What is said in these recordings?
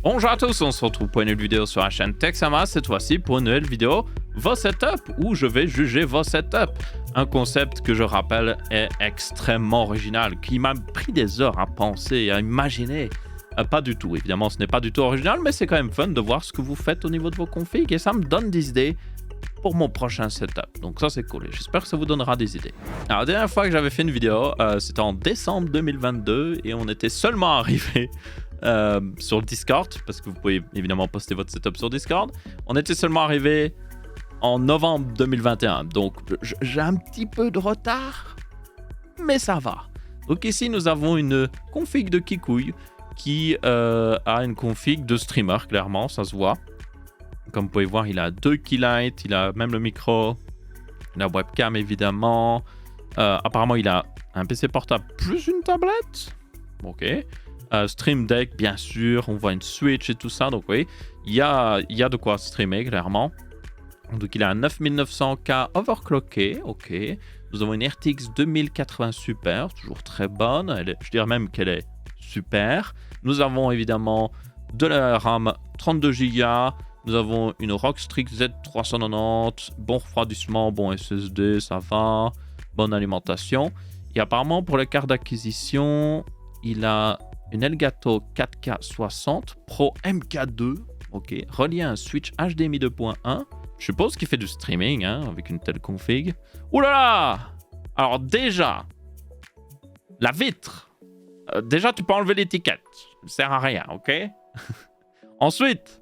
Bonjour à tous, on se retrouve pour une nouvelle vidéo sur la chaîne Texama, cette fois-ci pour une nouvelle vidéo vos setups, où je vais juger vos setups. Un concept que je rappelle est extrêmement original, qui m'a pris des heures à penser, à imaginer. Pas du tout, évidemment ce n'est pas du tout original, mais c'est quand même fun de voir ce que vous faites au niveau de vos configs, et ça me donne des idées pour mon prochain setup. Donc ça c'est cool, et j'espère que ça vous donnera des idées. Alors la dernière fois que j'avais fait une vidéo, c'était en décembre 2022, et on était seulement arrivé sur le Discord, parce que vous pouvez évidemment poster votre setup sur Discord. On était seulement arrivé en novembre 2021, donc j'ai un petit peu de retard, mais ça va. Donc ici nous avons une config de Kikouille qui a une config de streamer, clairement, ça se voit. Comme vous pouvez voir, il a 2 keylights, il a même le micro, la webcam évidemment. Apparemment il a un PC portable plus une tablette. Ok. Stream Deck, bien sûr, on voit une Switch et tout ça, donc oui, il y a de quoi streamer, clairement. Donc il a un 9900K overclocké, ok. Nous avons une RTX 2080 Super, toujours très bonne, je dirais même qu'elle est super. Nous avons évidemment de la RAM 32Go, nous avons une Rockstrix Z390, bon refroidissement, bon SSD, ça va, bonne alimentation. Et apparemment pour les cartes d'acquisition, il a une Elgato 4K60 Pro MK2, ok, relié à un Switch HDMI 2.1. Je suppose qu'il fait du streaming hein, avec une telle config. Ouh là là! Alors déjà, la vitre. Déjà, tu peux enlever l'étiquette. Ça ne sert à rien, ok? Ensuite,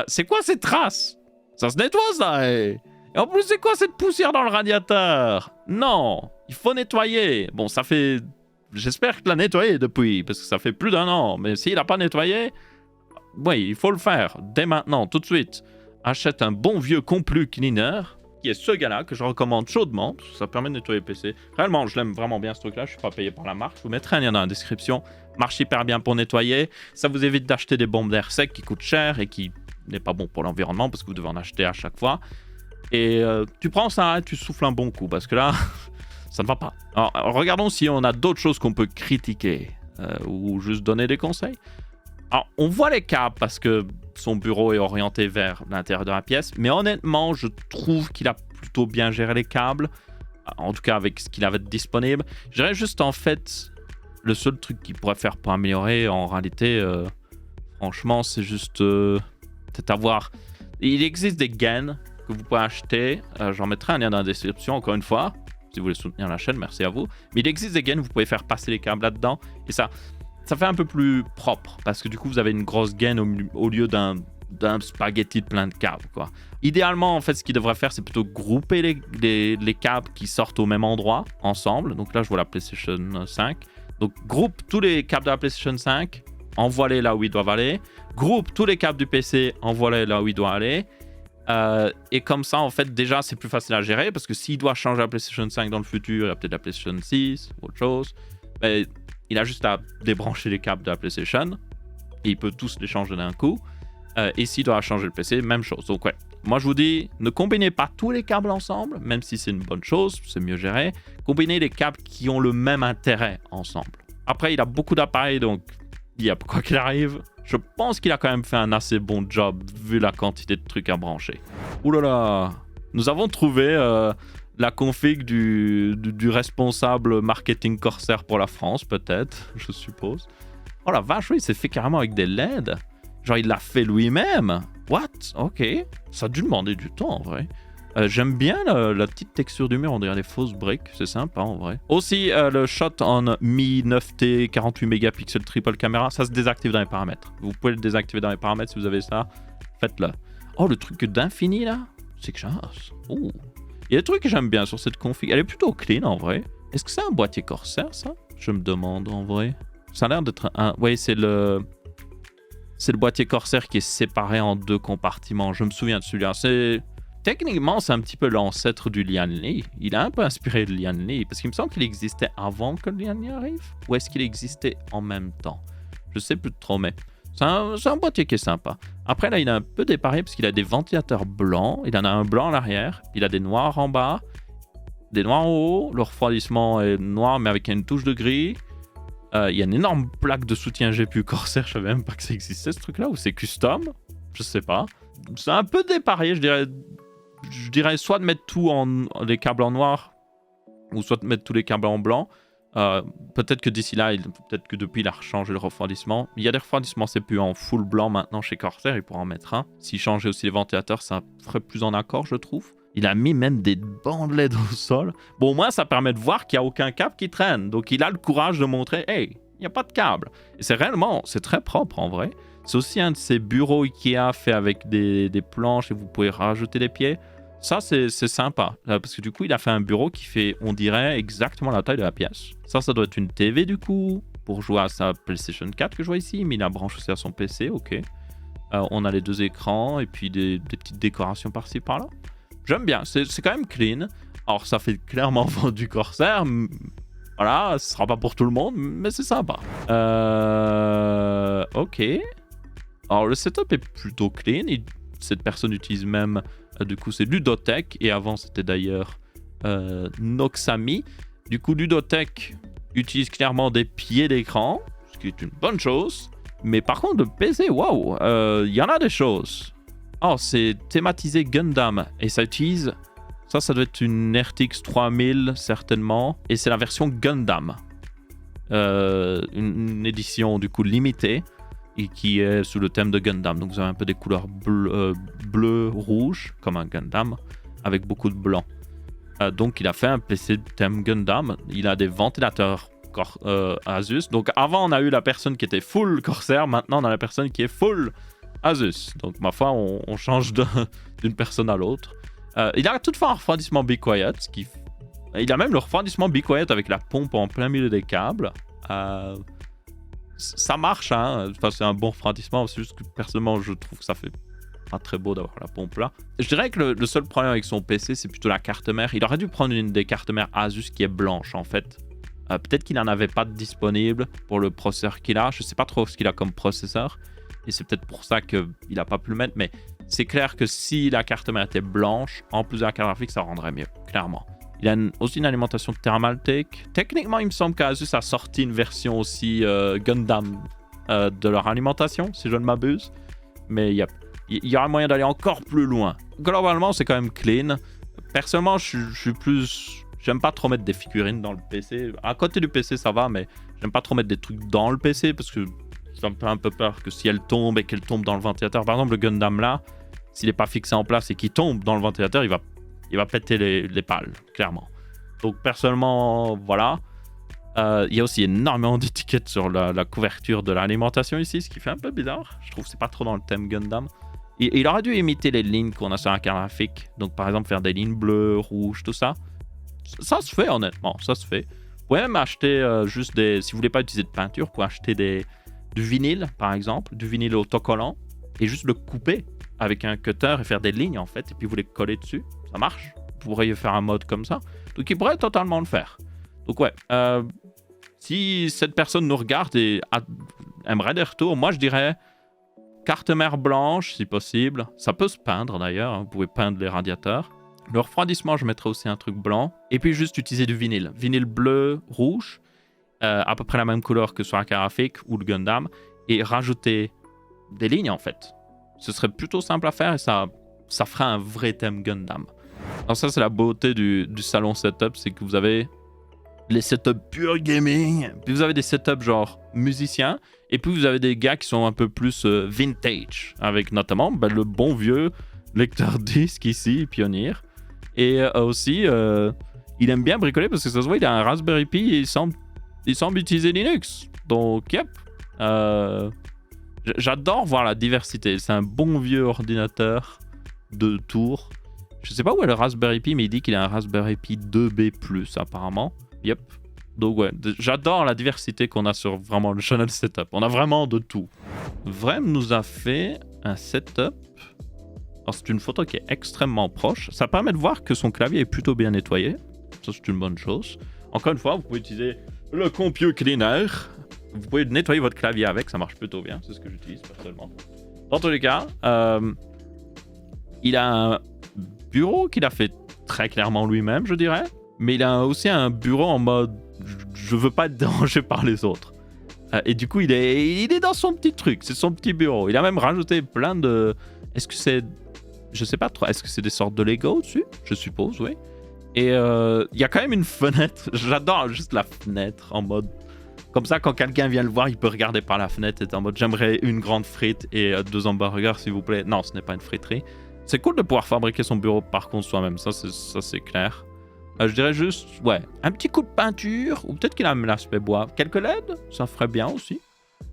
c'est quoi ces traces? Ça se nettoie ça et en plus, c'est quoi cette poussière dans le radiateur? Non, il faut nettoyer. Bon, ça fait... J'espère qu'il l'a nettoyé depuis, parce que ça fait plus d'1 an. Mais s'il n'a pas nettoyé, oui, il faut le faire. Dès maintenant, tout de suite. Achète un bon vieux Complu Cleaner, qui est ce gars-là, que je recommande chaudement, parce que ça permet de nettoyer le PC. Réellement, je l'aime vraiment bien ce truc-là, je ne suis pas payé par la marque. Je vous mettrai un lien dans la description. Marche hyper bien pour nettoyer. Ça vous évite d'acheter des bombes d'air sec qui coûtent cher et qui n'est pas bon pour l'environnement, parce que vous devez en acheter à chaque fois. Et tu prends ça et tu souffles un bon coup, parce que là... ça ne va pas. Alors, regardons si on a d'autres choses qu'on peut critiquer ou juste donner des conseils. Alors, on voit les câbles parce que son bureau est orienté vers l'intérieur de la pièce, mais honnêtement, je trouve qu'il a plutôt bien géré les câbles, en tout cas avec ce qu'il avait disponible. Je dirais juste en fait, le seul truc qu'il pourrait faire pour améliorer, en réalité, franchement, c'est juste peut-être avoir... Il existe des gaines que vous pouvez acheter, j'en mettrai un lien dans la description encore une fois. Si vous voulez soutenir la chaîne, merci à vous. Mais il existe des gaines, vous pouvez faire passer les câbles là-dedans. Et ça fait un peu plus propre. Parce que du coup, vous avez une grosse gaine au lieu d'un spaghetti de plein de câbles, quoi. Idéalement, en fait, ce qu'il devrait faire, c'est plutôt grouper les câbles qui sortent au même endroit, ensemble. Donc là, je vois la PlayStation 5. Donc, groupe tous les câbles de la PlayStation 5, envoie-les là où ils doivent aller. Groupe tous les câbles du PC, envoie-les là où ils doivent aller. Et comme ça, en fait, déjà, c'est plus facile à gérer parce que s'il doit changer la PlayStation 5 dans le futur, il y a peut-être la PlayStation 6 ou autre chose, ben, il a juste à débrancher les câbles de la PlayStation et il peut tous les changer d'un coup. Et s'il doit changer le PC, même chose. Donc, ouais, moi je vous dis, ne combinez pas tous les câbles ensemble, même si c'est une bonne chose, c'est mieux géré. Combinez les câbles qui ont le même intérêt ensemble. Après, il a beaucoup d'appareils, donc il y a quoi qu'il arrive. Je pense qu'il a quand même fait un assez bon job vu la quantité de trucs à brancher. Ouh là là, nous avons trouvé la config du responsable marketing Corsair pour la France, peut-être, je suppose. Oh la vache, oui, c'est fait carrément avec des LED. Genre, il l'a fait lui-même. What? Ok, ça a dû demander du temps en vrai. J'aime bien la petite texture du mur, on dirait des fausses briques, c'est sympa en vrai. Aussi, le shot en Mi 9T 48 mégapixels triple caméra, ça se désactive dans les paramètres. Vous pouvez le désactiver dans les paramètres si vous avez ça, faites-le. Oh, le truc d'infini là, c'est que chasse. Oh. Il y a des trucs que j'aime bien sur cette config, elle est plutôt clean en vrai. Est-ce que c'est un boîtier Corsair ça? Je me demande en vrai. Ça a l'air d'être un... Oui, c'est le boîtier Corsair qui est séparé en 2 compartiments, je me souviens de celui-là. Techniquement, c'est un petit peu l'ancêtre du Lian Li. Il a un peu inspiré de Lian Li, parce qu'il me semble qu'il existait avant que le Lian Li arrive. Ou est-ce qu'il existait en même temps? Je sais plus trop, mais c'est un boîtier qui est sympa. Après, là, il est un peu déparé, parce qu'il a des ventilateurs blancs. Il en a un blanc à l'arrière. Il a des noirs en bas, des noirs en haut. Le refroidissement est noir, mais avec une touche de gris. Il y a une énorme plaque de soutien GPU Corsair, je savais même pas que ça existait ce truc-là, ou c'est custom, je sais pas. C'est un peu dépareillé, je dirais soit de mettre tout les câbles en noir, ou soit de mettre tous les câbles en blanc. Peut-être que d'ici là, peut-être que depuis il a rechangé le refroidissement. Il y a des refroidissements CPU en full blanc maintenant chez Corsair, il pourra en mettre un. S'il changeait aussi les ventilateurs, ça ferait plus en accord, je trouve. Il a mis même des bandes LED au sol. Bon, au moins, ça permet de voir qu'il n'y a aucun câble qui traîne. Donc, il a le courage de montrer, hey, il n'y a pas de câble. Et c'est très propre en vrai. C'est aussi un de ces bureaux Ikea fait avec des planches et vous pouvez rajouter des pieds. Ça, c'est sympa. Parce que du coup, il a fait un bureau qui fait, on dirait, exactement la taille de la pièce. Ça doit être une TV du coup, pour jouer à sa PlayStation 4 que je vois ici. Mais il la branche aussi à son PC, ok. On a les 2 écrans et puis des petites décorations par-ci par-là. J'aime bien, c'est quand même clean. Alors, ça fait clairement vendre du Corsair. Voilà, ce sera pas pour tout le monde, mais c'est sympa. Ok. Alors, le setup est plutôt clean. Cette personne utilise même, du coup, c'est Ludotech. Et avant, c'était d'ailleurs Noxami. Du coup, Ludotech utilise clairement des pieds d'écran, ce qui est une bonne chose. Mais par contre, le PC, waouh, il y en a des choses. Oh, c'est thématisé Gundam. Et ça utilise... Ça doit être une RTX 3000, certainement. Et c'est la version Gundam. Une édition, du coup, limitée. Et qui est sous le thème de Gundam. Donc, vous avez un peu des couleurs bleu, rouge, comme un Gundam, avec beaucoup de blanc. Donc, il a fait un PC thème Gundam. Il a des ventilateurs Asus. Donc, avant, on a eu la personne qui était full Corsair. Maintenant, on a la personne qui est full Asus. Donc, ma foi, on change d'une personne à l'autre. Il a toutefois un refroidissement Be Quiet. Il a même le refroidissement Be Quiet avec la pompe en plein milieu des câbles. Ça marche, hein. Enfin, c'est un bon refroidissement. C'est juste que personnellement, je trouve que ça fait pas très beau d'avoir la pompe là. Je dirais que le seul problème avec son PC, c'est plutôt la carte mère. Il aurait dû prendre une des cartes mères Asus qui est blanche en fait. Peut-être qu'il n'en avait pas de disponible pour le processeur qu'il a. Je sais pas trop ce qu'il a comme processeur. Et c'est peut-être pour ça qu'il n'a pas pu le mettre. Mais c'est clair que si la carte mère était blanche, en plus de la carte graphique, ça rendrait mieux, clairement. Il a aussi une alimentation Thermaltake. Techniquement, il me semble qu'Asus a sorti une version aussi Gundam de leur alimentation, si je ne m'abuse. Mais il y aura moyen d'aller encore plus loin. Globalement, c'est quand même clean. Personnellement, je suis plus... J'aime pas trop mettre des figurines dans le PC. À côté du PC, ça va, mais j'aime pas trop mettre des trucs dans le PC parce que ça me fait un peu peur que si elle tombe et qu'elle tombe dans le ventilateur. Par exemple, le Gundam là, s'il n'est pas fixé en place et qu'il tombe dans le ventilateur, il va péter les pales, clairement. Donc, personnellement, voilà. Il y a aussi énormément d'étiquettes sur la couverture de l'alimentation ici, ce qui fait un peu bizarre. Je trouve que c'est pas trop dans le thème Gundam. Et il aurait dû imiter les lignes qu'on a sur un carte graphique. Donc, par exemple, faire des lignes bleues, rouges, tout ça. Ça se fait, honnêtement, ça se fait. Vous pouvez même acheter juste des... Si vous voulez pas utiliser de peinture, vous pouvez acheter du vinyle, par exemple, du vinyle autocollant, et juste le couper avec un cutter et faire des lignes, en fait, et puis vous les coller dessus. Ça marche. Vous pourriez faire un mode comme ça. Donc, il pourrait totalement le faire. Donc, ouais. Si cette personne nous regarde et aimerait des retours, moi, je dirais carte mère blanche, si possible. Ça peut se peindre, d'ailleurs. Vous pouvez peindre les radiateurs. Le refroidissement, je mettrais aussi un truc blanc. Et puis, juste utiliser du vinyle. Vinyle bleu, rouge. À peu près la même couleur que sur un carte graphique ou le Gundam. Et rajouter des lignes, en fait. Ce serait plutôt simple à faire et ça ferait un vrai thème Gundam. Alors ça, c'est la beauté du salon setup, c'est que vous avez les setups pure gaming, puis vous avez des setups genre musiciens, et puis vous avez des gars qui sont un peu plus vintage, avec notamment le bon vieux lecteur disque ici, Pioneer. Et aussi, il aime bien bricoler parce que ça se voit, il a un Raspberry Pi et il semble utiliser Linux. Donc, yep. J'adore voir la diversité. C'est un bon vieux ordinateur de tour. Je sais pas où est le Raspberry Pi, mais il dit qu'il a un Raspberry Pi 2B+, apparemment. Yep. Donc ouais, j'adore la diversité qu'on a sur vraiment le channel setup. On a vraiment de tout. Vrem nous a fait un setup. Alors c'est une photo qui est extrêmement proche. Ça permet de voir que son clavier est plutôt bien nettoyé. Ça, c'est une bonne chose. Encore une fois, vous pouvez utiliser le Compu Cleaner. Vous pouvez nettoyer votre clavier avec, ça marche plutôt bien. C'est ce que j'utilise personnellement. Dans tous les cas, il a un bureau qu'il a fait très clairement lui-même, je dirais. Mais il a aussi un bureau en mode je veux pas être dérangé par les autres. Et du coup, il est dans son petit truc. C'est son petit bureau. Il a même rajouté plein de... Est-ce que c'est... Je sais pas trop. Est-ce que c'est des sortes de Lego dessus? Je suppose, oui. Et il y a quand même une fenêtre. J'adore juste la fenêtre en mode... Comme ça, quand quelqu'un vient le voir, il peut regarder par la fenêtre et être en mode j'aimerais une grande frite et 2 hamburgers, s'il vous plaît. Non, ce n'est pas une friterie. C'est cool de pouvoir fabriquer son bureau par contre soi-même. Ça, c'est clair. Je dirais juste, ouais, un petit coup de peinture. Ou peut-être qu'il a même l'aspect bois. Quelques LED, ça ferait bien aussi.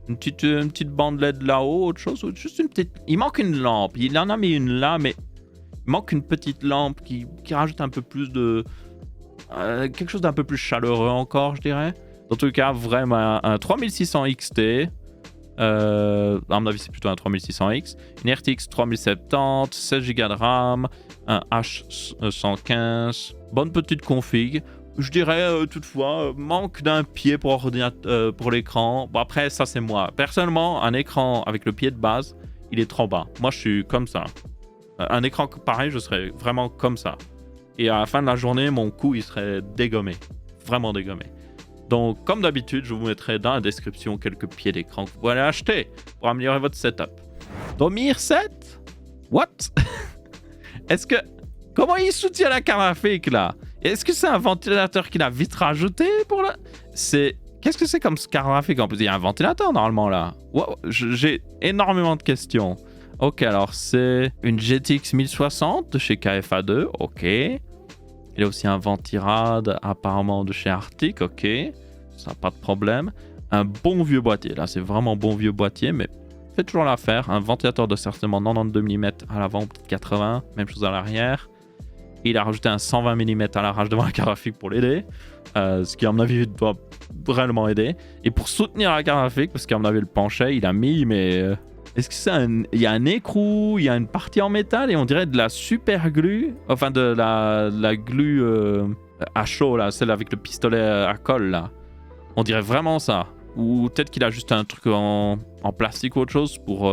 Une petite bande LED là-haut, autre chose. Ou juste une petite... Il manque une lampe. Il en a mis une là, mais il manque une petite lampe qui rajoute un peu plus de... quelque chose d'un peu plus chaleureux encore, je dirais. En tout cas, vraiment un 3600 XT. À mon avis, c'est plutôt un 3600X. Une RTX 3070, 16 Go de RAM, un H115. Bonne petite config. Je dirais toutefois, manque d'un pied pour l'écran. Bon, après, ça, c'est moi. Personnellement, un écran avec le pied de base, il est trop bas. Moi, je suis comme ça. Un écran pareil, je serais vraiment comme ça. Et à la fin de la journée, mon cou, il serait dégommé. Vraiment dégommé. Donc, comme d'habitude, je vous mettrai dans la description quelques pieds d'écran que vous pouvez aller acheter pour améliorer votre setup. Domir 7? What? Est-ce que... Comment il soutient la carte graphique, là? Est-ce que c'est un ventilateur qu'il a vite rajouté pour la... C'est... Qu'est-ce que c'est comme ce carte graphique? En plus, il y a un ventilateur, normalement, là. Wow, j'ai énormément de questions. Ok, alors, c'est une GTX 1060 de chez KFA2. Ok. Il y a aussi un ventirad apparemment de chez Arctic, ok. Ça, pas de problème. Un bon vieux boîtier, là c'est vraiment bon vieux boîtier, mais fait toujours l'affaire. Un ventilateur de certainement 92 mm à l'avant, peut-être 80, même chose à l'arrière. Il a rajouté un 120 mm à l'arrache devant la carte graphique pour l'aider. Ce qui à mon avis doit réellement aider. Et pour soutenir la carte graphique, parce qu'à mon avis le penchait, il a mis, mais... Est-ce que c'est il y a un écrou, il y a une partie en métal et on dirait de la super glue, enfin de la glue à chaud là, celle avec le pistolet à colle là. On dirait vraiment ça. Ou peut-être qu'il a juste un truc en plastique ou autre chose pour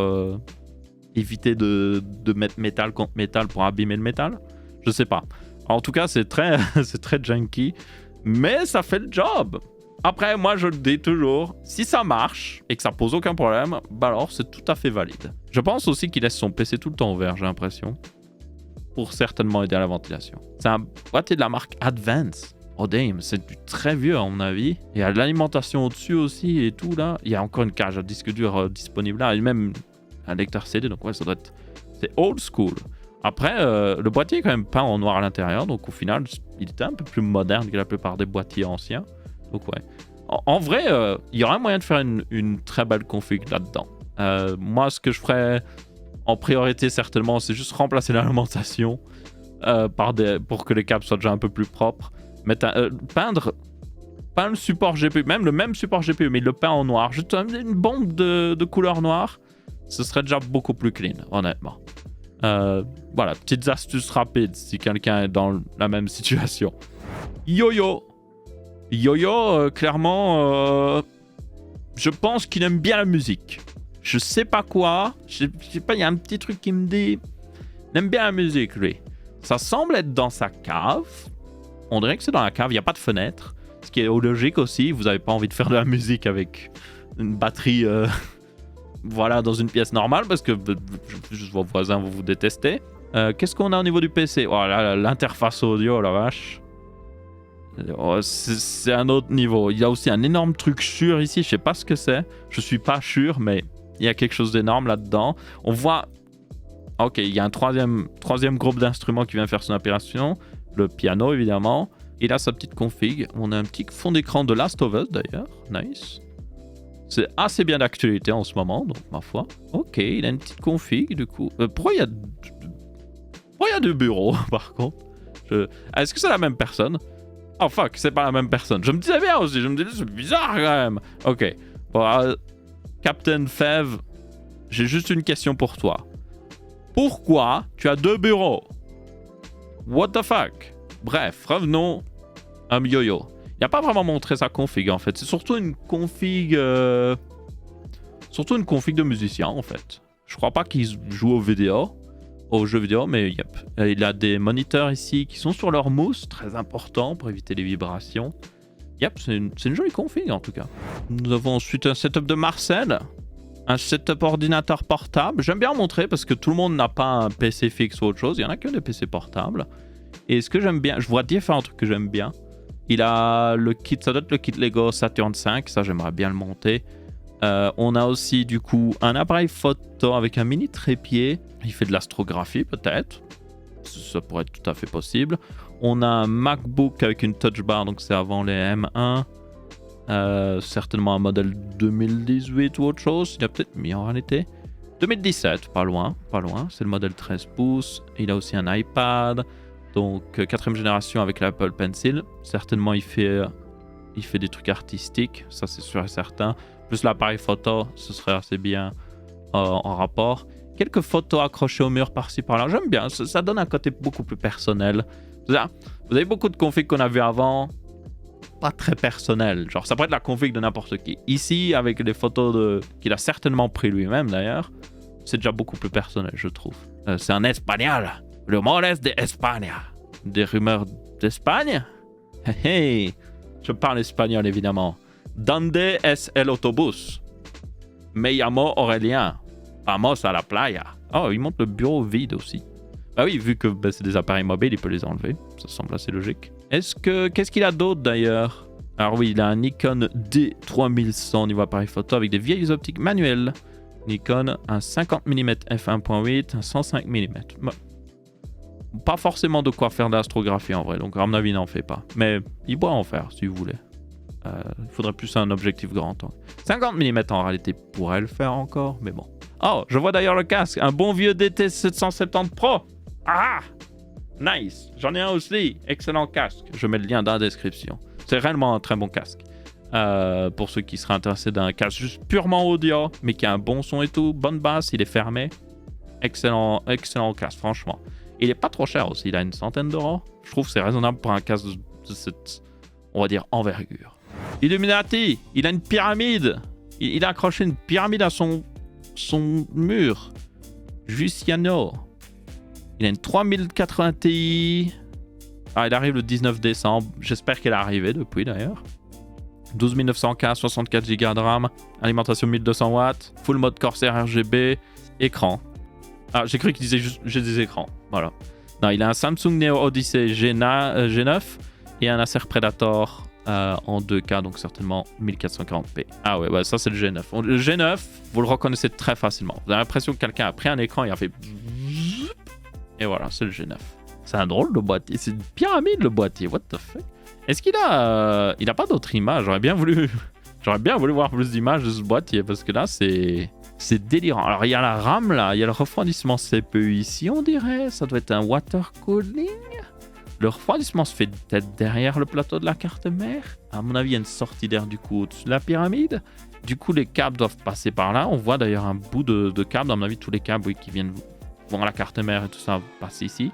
éviter de mettre métal contre métal pour abîmer le métal. Je sais pas. En tout cas, c'est très, c'est très junky, mais ça fait le job. Après, moi, je le dis toujours, si ça marche et que ça pose aucun problème, bah alors c'est tout à fait valide. Je pense aussi qu'il laisse son PC tout le temps ouvert, j'ai l'impression, pour certainement aider à la ventilation. C'est un boîtier de la marque Advance. Oh damn, c'est du très vieux à mon avis. Il y a de l'alimentation au-dessus aussi et tout là. Il y a encore une cage à disque dur disponible là, et même un lecteur CD, donc ouais, ça doit être... C'est old school. Après, le boîtier est quand même peint en noir à l'intérieur, donc au final, il était un peu plus moderne que la plupart des boîtiers anciens. Donc ouais. En vrai, il y aurait moyen de faire une très belle config là-dedans. Moi, ce que je ferais en priorité, certainement, c'est juste remplacer l'alimentation pour que les câbles soient déjà un peu plus propres. Peindre le support GPU, même le même support GPU, mais il le peint en noir. Juste une bombe de couleur noire, ce serait déjà beaucoup plus clean, honnêtement. Voilà, petites astuces rapides si quelqu'un est dans la même situation. Yo-yo! Yo-Yo, clairement, je pense qu'il aime bien la musique. Je sais pas quoi. Je sais pas, il y a un petit truc qui me dit... Il aime bien la musique, lui. Ça semble être dans sa cave. On dirait que c'est dans la cave, il n'y a pas de fenêtre. Ce qui est logique aussi, vous n'avez pas envie de faire de la musique avec une batterie... voilà, dans une pièce normale, parce que juste vos voisins vont vous détester. Qu'est-ce qu'on a au niveau du PC? Voilà, l'interface audio, la vache. Oh, c'est un autre niveau. Il y a aussi un énorme truc Shure ici. Je sais pas ce que c'est. Je suis pas Shure, mais il y a quelque chose d'énorme là-dedans. On voit... Ok, il y a un troisième groupe d'instruments qui vient faire son apparition. Le piano, évidemment. Il a sa petite config. On a un petit fond d'écran de Last of Us, d'ailleurs. Nice. C'est assez bien d'actualité en ce moment, donc ma foi. Ok, il a une petite config, du coup. Pourquoi il y a deux bureaux, par contre? Est-ce que c'est la même personne? Oh fuck, c'est pas la même personne. Je me disais bien aussi, je me disais c'est bizarre quand même. Ok, bon, Captain Fev, j'ai juste une question pour toi. Pourquoi tu as 2 bureaux? What the fuck? Bref, revenons à Yo-Yo. Il n'a pas vraiment montré sa config en fait. C'est surtout une config... surtout une config de musicien en fait. Je crois pas qu'il joue aux jeux vidéo, mais yep. Il a des moniteurs ici qui sont sur leur mousse, très important pour éviter les vibrations. Yep, c'est une jolie config en tout cas. Nous avons ensuite un setup de Marcel. Un setup ordinateur portable. J'aime bien en montrer parce que tout le monde n'a pas un PC fixe ou autre chose. Il y en a que des PC portables. Et ce que j'aime bien, je vois différents trucs que j'aime bien. Il a le kit, ça doit être le kit Lego Saturn V. Ça, j'aimerais bien le monter. On a aussi du coup un appareil photo avec un mini trépied. Il fait de l'astrographie peut-être. Ça pourrait être tout à fait possible. On a un MacBook avec une touch bar, donc c'est avant les M1. Certainement un modèle 2018 ou autre chose. Il a peut-être mis en réalité. 2017, pas loin. C'est le modèle 13 pouces. Il a aussi un iPad. Donc 4ème génération avec l'Apple Pencil. Certainement il fait des trucs artistiques. Ça c'est sûr et certain. Plus l'appareil photo, ce serait assez bien en rapport. Quelques photos accrochées au mur par-ci par-là. J'aime bien. Ça donne un côté beaucoup plus personnel. Vous avez beaucoup de configs qu'on a vu avant. Pas très personnel. Genre, ça pourrait être la config de n'importe qui. Ici, avec les photos qu'il a certainement pris lui-même d'ailleurs, c'est déjà beaucoup plus personnel, je trouve. C'est un espagnol. Rumores de Espagne. Des rumeurs d'Espagne? Hey, je parle espagnol évidemment. Donde es el autobus? Me llamo Aurélien. Vamos a la playa. Oh, il montre le bureau vide aussi. Bah oui, vu que c'est des appareils mobiles, il peut les enlever. Ça semble assez logique. Qu'est-ce qu'il a d'autre d'ailleurs? Alors oui, il a un Nikon D3100 niveau appareil photo avec des vieilles optiques manuelles. Nikon, un 50 mm f1.8, un 105 mm. Bah, pas forcément de quoi faire de l'astrographie en vrai, donc à mon avis, il n'en fait pas. Mais il pourrait en faire si vous voulez. Il faudrait plus un objectif grand angle. 50 mm en réalité pourrait le faire encore, mais bon. Oh, je vois d'ailleurs le casque, un bon vieux DT770 Pro. Ah! Nice, j'en ai un aussi, excellent casque. Je mets le lien dans la description. C'est réellement un très bon casque. Pour ceux qui seraient intéressés d'un casque juste purement audio, mais qui a un bon son et tout, bonne basse, il est fermé. Excellent casque, franchement. Il est pas trop cher aussi, il a une centaine d'euros. Je trouve que c'est raisonnable pour un casque de cette, on va dire, envergure. Illuminati, il a une pyramide. Il a accroché une pyramide à son mur. Luciano. Il a une 3080 Ti. Ah, il arrive le 19 décembre. J'espère qu'elle est arrivée depuis d'ailleurs. 12900K, 64 Go de RAM. Alimentation 1200 watts. Full mode Corsair RGB. Écran. Ah, j'ai cru qu'il disait juste j'ai des écrans. Voilà. Non, il a un Samsung Neo Odyssey G9 et un Acer Predator en 2K, donc certainement 1440p. Ah ouais, bah ça c'est le G9. Le G9, vous le reconnaissez très facilement. Vous avez l'impression que quelqu'un a pris un écran et a fait... Et voilà, c'est le G9. C'est un drôle de boîtier. C'est une pyramide le boîtier. What the fuck? Est-ce qu'il a... il a pas d'autres images? J'aurais bien voulu voir plus d'images de ce boîtier parce que là c'est délirant. Alors il y a la RAM là, il y a le refroidissement CPU ici on dirait. Ça doit être un water cooling. Le refroidissement se fait peut-être derrière le plateau de la carte mère. À mon avis, il y a une sortie d'air du coup au-dessus de la pyramide. Du coup, les câbles doivent passer par là. On voit d'ailleurs un bout de câble. À mon avis, tous les câbles qui viennent voir la carte mère et tout ça passent ici.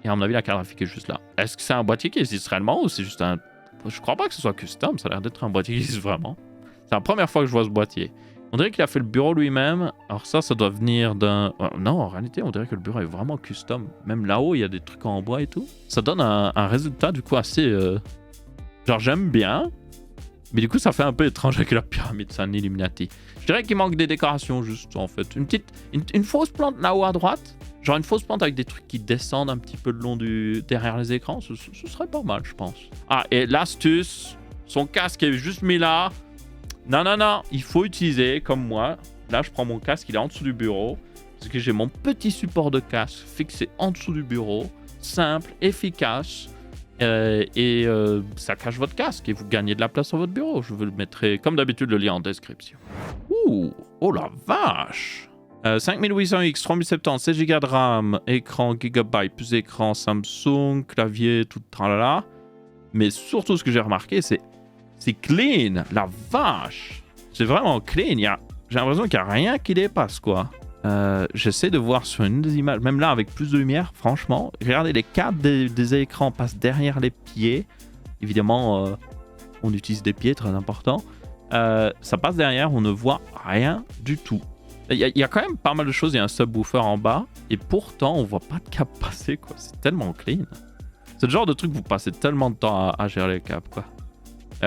Et à mon avis, la carte graphique est juste là. Est-ce que c'est un boîtier qui existe réellement ou c'est juste un... Je crois pas que ce soit custom. Ça a l'air d'être un boîtier qui existe vraiment. C'est la première fois que je vois ce boîtier. On dirait qu'il a fait le bureau lui-même. Alors ça doit venir d'un... Non, en réalité, on dirait que le bureau est vraiment custom. Même là-haut, il y a des trucs en bois et tout. Ça donne un résultat, du coup, assez... Genre, j'aime bien. Mais du coup, ça fait un peu étrange avec la pyramide, c'est un Illuminati. Je dirais qu'il manque des décorations, juste, en fait. Une fausse plante là-haut à droite. Genre une fausse plante avec des trucs qui descendent un petit peu le long derrière les écrans. Ce serait pas mal, je pense. Ah, et l'astuce, son casque est juste mis là. Non, il faut utiliser comme moi. Là, je prends mon casque, il est en dessous du bureau. Parce que j'ai mon petit support de casque fixé en dessous du bureau. Simple, efficace. Ça cache votre casque et vous gagnez de la place sur votre bureau. Je vous le mettrai, comme d'habitude, le lien en description. Ouh, oh la vache! 5800X, 3070, 16 Go de RAM, écran Gigabyte, plus écran Samsung, clavier, tout tralala. Mais surtout, ce que j'ai remarqué, c'est clean, la vache. C'est vraiment clean. J'ai l'impression qu'il n'y a rien qui dépasse, quoi. J'essaie de voir sur une des images, même là avec plus de lumière, franchement. Regardez, les câbles des écrans passent derrière les pieds. Évidemment, on utilise des pieds, très important. Ça passe derrière, on ne voit rien du tout. Il y a quand même pas mal de choses. Il y a un subwoofer en bas. Et pourtant, on voit pas de câble passer, quoi. C'est tellement clean. C'est le genre de truc où vous passez tellement de temps à gérer les câbles, quoi.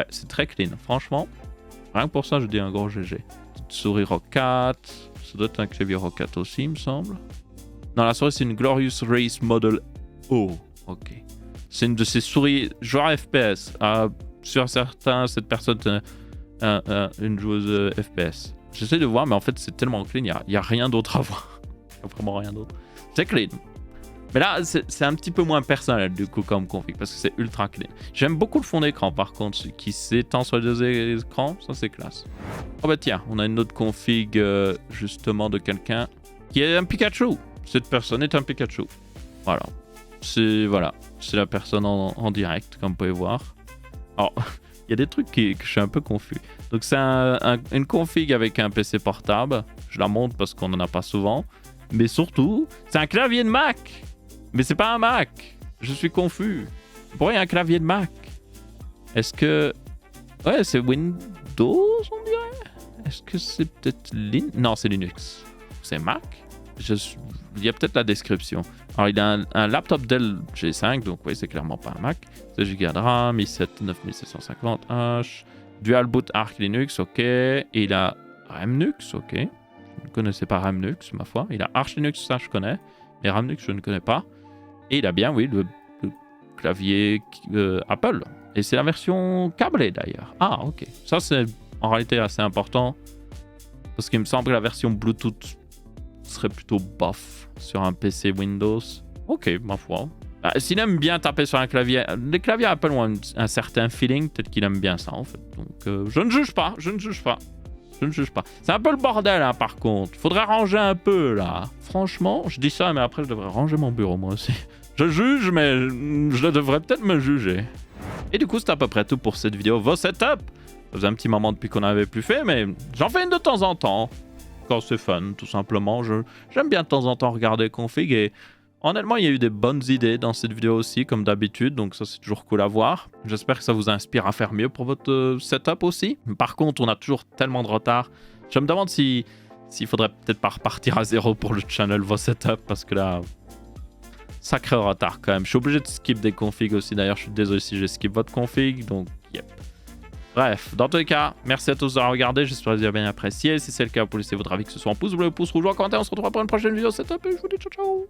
C'est très clean. Franchement, rien que pour ça, je dis un gros GG. Petite souris Rock 4. Ça doit être un clavier Rock 4 aussi, il me semble. Non, la souris, c'est une Glorious Race Model O. Ok. C'est une de ces souris joueurs FPS. Sur certains, cette personne une joueuse FPS. J'essaie de voir, mais en fait, c'est tellement clean, il n'y a rien d'autre à voir. Il n'y a vraiment rien d'autre. C'est clean. Mais là, c'est un petit peu moins personnel, du coup, comme config, parce que c'est ultra clean. J'aime beaucoup le fond d'écran, par contre, qui s'étend sur les deux écrans. Ça, c'est classe. Oh bah tiens, on a une autre config, justement, de quelqu'un qui est un Pikachu. Cette personne est un Pikachu. Voilà. C'est la personne en direct, comme vous pouvez voir. Alors, il y a des trucs que je suis un peu confus. Donc, c'est une config avec un PC portable. Je la montre parce qu'on n'en a pas souvent. Mais surtout, c'est un clavier de Mac. Mais c'est pas un Mac. Je suis confus. Pourquoi il y a un clavier de Mac? Est-ce que... Ouais, c'est Windows, on dirait. Est-ce que c'est peut-être Linux? Non, c'est Linux. C'est Mac? Il y a peut-être la description. Alors, il a un laptop Dell G5, donc oui, c'est clairement pas un Mac. 16 Go de RAM, i7 9750H, Dual Boot Arch Linux, ok. Et il a Remnux, ok. Je ne connaissais pas Remnux, ma foi. Il a Arch Linux, ça je connais. Mais Remnux, je ne connais pas. Et il a bien, oui, le clavier Apple. Et c'est la version câblée, d'ailleurs. Ah, ok. Ça, c'est en réalité assez important. Parce qu'il me semble que la version Bluetooth serait plutôt bof sur un PC Windows. Ok, ma foi. S'il aime bien taper sur un clavier... Les claviers Apple ont un certain feeling. Peut-être qu'il aime bien ça, en fait. Donc, je ne juge pas. Je ne juge pas. Je ne juge pas. C'est un peu le bordel, hein, par contre. Faudrait ranger un peu, là. Franchement, je dis ça, mais après, je devrais ranger mon bureau, moi aussi. Je juge, mais je devrais peut-être me juger. Et du coup, c'est à peu près tout pour cette vidéo. Vos setups. Ça faisait un petit moment depuis qu'on n'avait plus fait, mais j'en fais une de temps en temps. Quand c'est fun, tout simplement. J'aime bien de temps en temps regarder config et... Honnêtement, il y a eu des bonnes idées dans cette vidéo aussi, comme d'habitude, donc ça c'est toujours cool à voir. J'espère que ça vous inspire à faire mieux pour votre setup aussi. Par contre, on a toujours tellement de retard. Je me demande s'il faudrait peut-être pas repartir à zéro pour le channel vos setup, parce que là, sacré retard quand même. Je suis obligé de skip des configs aussi, d'ailleurs, je suis désolé si j'ai skip votre config, donc yep. Bref, dans tous les cas, merci à tous d'avoir regardé, j'espère que vous avez bien apprécié. Si c'est le cas, vous pouvez laisser votre avis, que ce soit en pouce bleu, pouce rouge ou en commentaire. On se retrouve pour une prochaine vidéo setup et je vous dis ciao ciao.